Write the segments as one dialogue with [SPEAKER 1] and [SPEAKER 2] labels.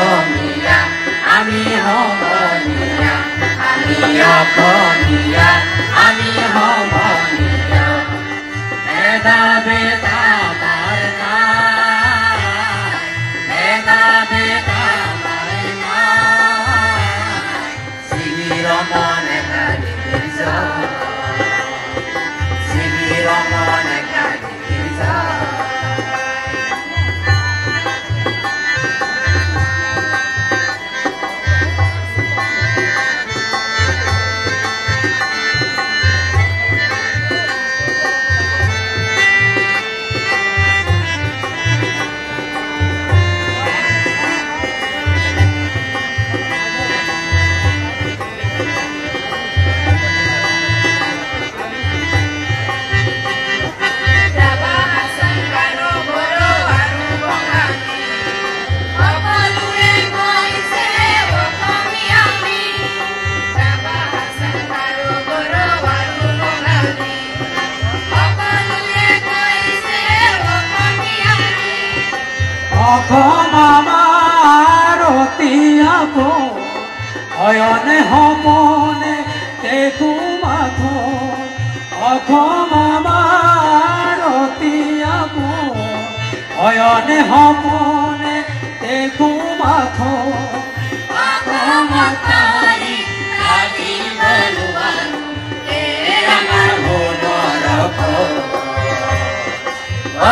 [SPEAKER 1] অসমীয়া আমি সমনীয়া আমি অসমীয়া আমি সমনীয়া ভেদা ভেদা আমাৰ নাই ভেদা ভেদা আমাৰ নাই শিবিৰ মনে কালি শিবিৰ মনে কালি অসম আমাৰ অতি আপোন অয়নে সপনে দেখো মাথোন অসম আমাৰ অতি আপোন অয়নে সপনে দেখো মাথোন অসমত পাৰি থাকিব নোৱাৰো আমাৰ মনৰ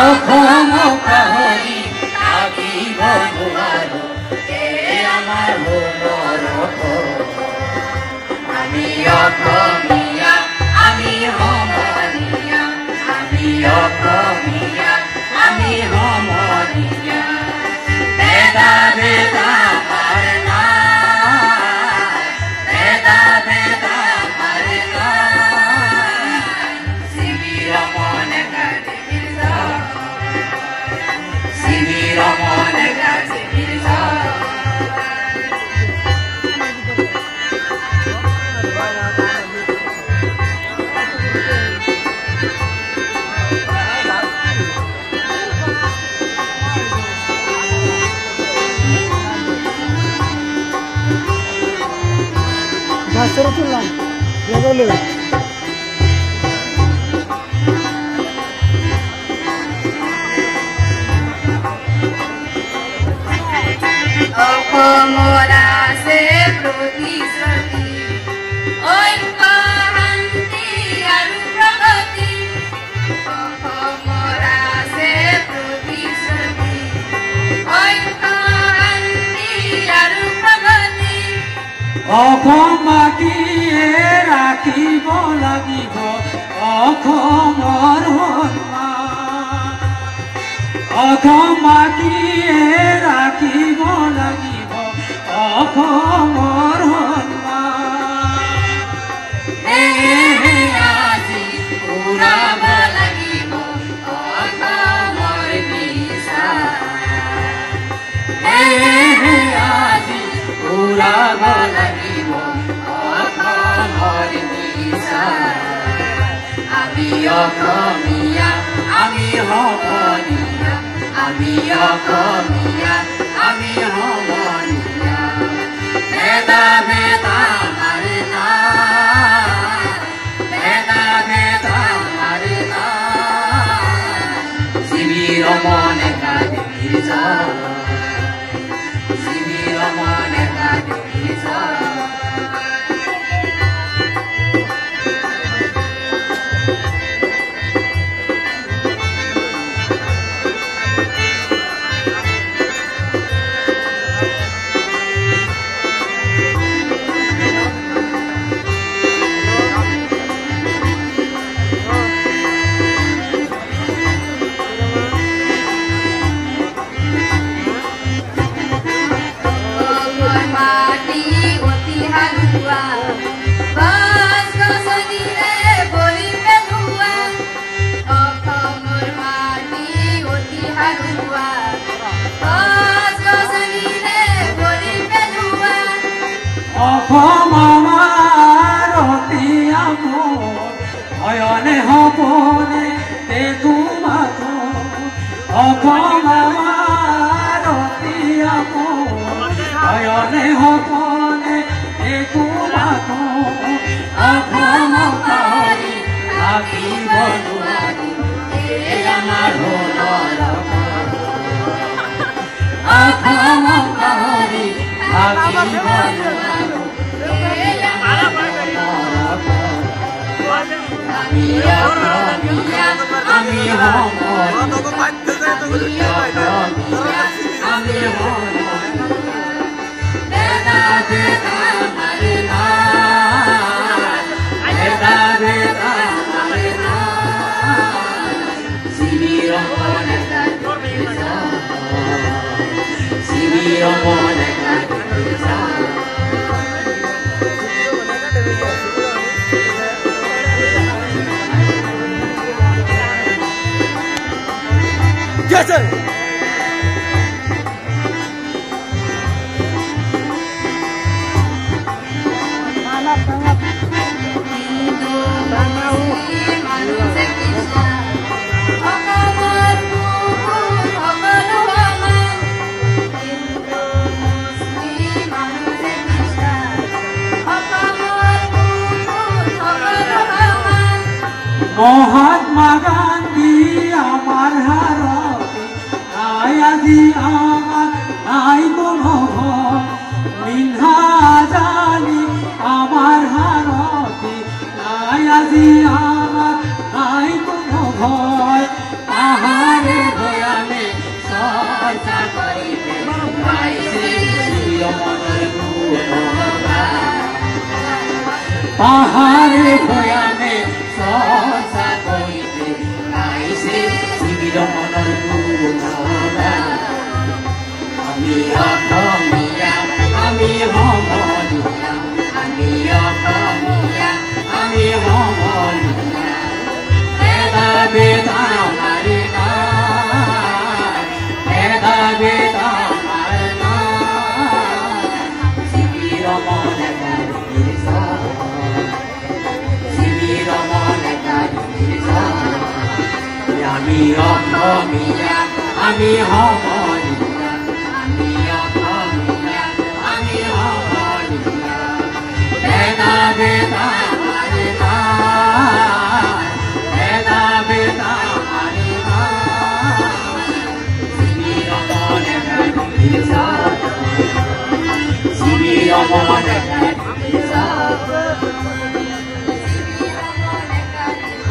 [SPEAKER 1] অসম পাহৰি থাকিব নোৱাৰো আমাৰ মনৰ আমি অসমীয়া আমি সমনীয়া আমি অসমীয়া আমি সমনীয়া ভেদা ভেদা আমাৰ নাই ভেদা ভেদা আমাৰ নাই শিবিৰ মনে কালি শিবিৰ মনে কালি
[SPEAKER 2] Master tulang, ya boleh.
[SPEAKER 1] অসমৰা সে প্ৰতিশ্ৰুতি ঐক্য শান্তি আৰু প্ৰগতি অসমৰা সে প্ৰতিশ্ৰুতি ঐক্য শান্তি আৰু প্ৰগতি
[SPEAKER 2] অসমবাসীয়ে ৰাখিব লাগিব অসমৰ সন্মান অসমবাসীয়ে ৰাখিব লাগিব অসমৰ সন্মান
[SPEAKER 1] আজি উৰাব লাগিব অসমৰ বিশ্বাস আজি উৰাব লাগিব অসমৰ বিশ্বাস আমি অসমীয়া আমি সমনীয়া আমি অসমীয়া আমি সমনীয়া ভেদা ভেদা আমাৰ নাই ভেদা ভেদা আমাৰ নাই শিবিৰ মনে কালি শিবিৰ মনে কালি
[SPEAKER 2] অসম আমাৰ অতি আপোন অয়নে সপনে দেখো মাথোন অসম আমাৰ অতি আপোন মহাত্মা গান্ধী আমার হারতি নাই আজি আমার নাই কোনো ভয় মিনহা জানি আমার হারতি নাই আজি আমার নাই কোনো ভয় আহারে ভয়ানে চর্চা করিতে পাহাড়ে ভয়ানে চর্চা করিতে গাইছে শিবির মনৰ গুণগান আমি অসমীয়া আমি সমনীয়া আমি অসমীয়া আমি সমনীয়া ভেদা ভেদ আমাৰ নাই ভেদা ভেদ আমাৰ নাই শিবিৰ মনে আমি অসমীয়া আমি সমনীয়া আমি অসমীয়া আমি সমনীয়া ভেদা ভেদ আমাৰ নাই ভেদা ভেদ আমাৰ নাই শিবিৰ মনে শিবিৰ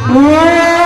[SPEAKER 2] মনে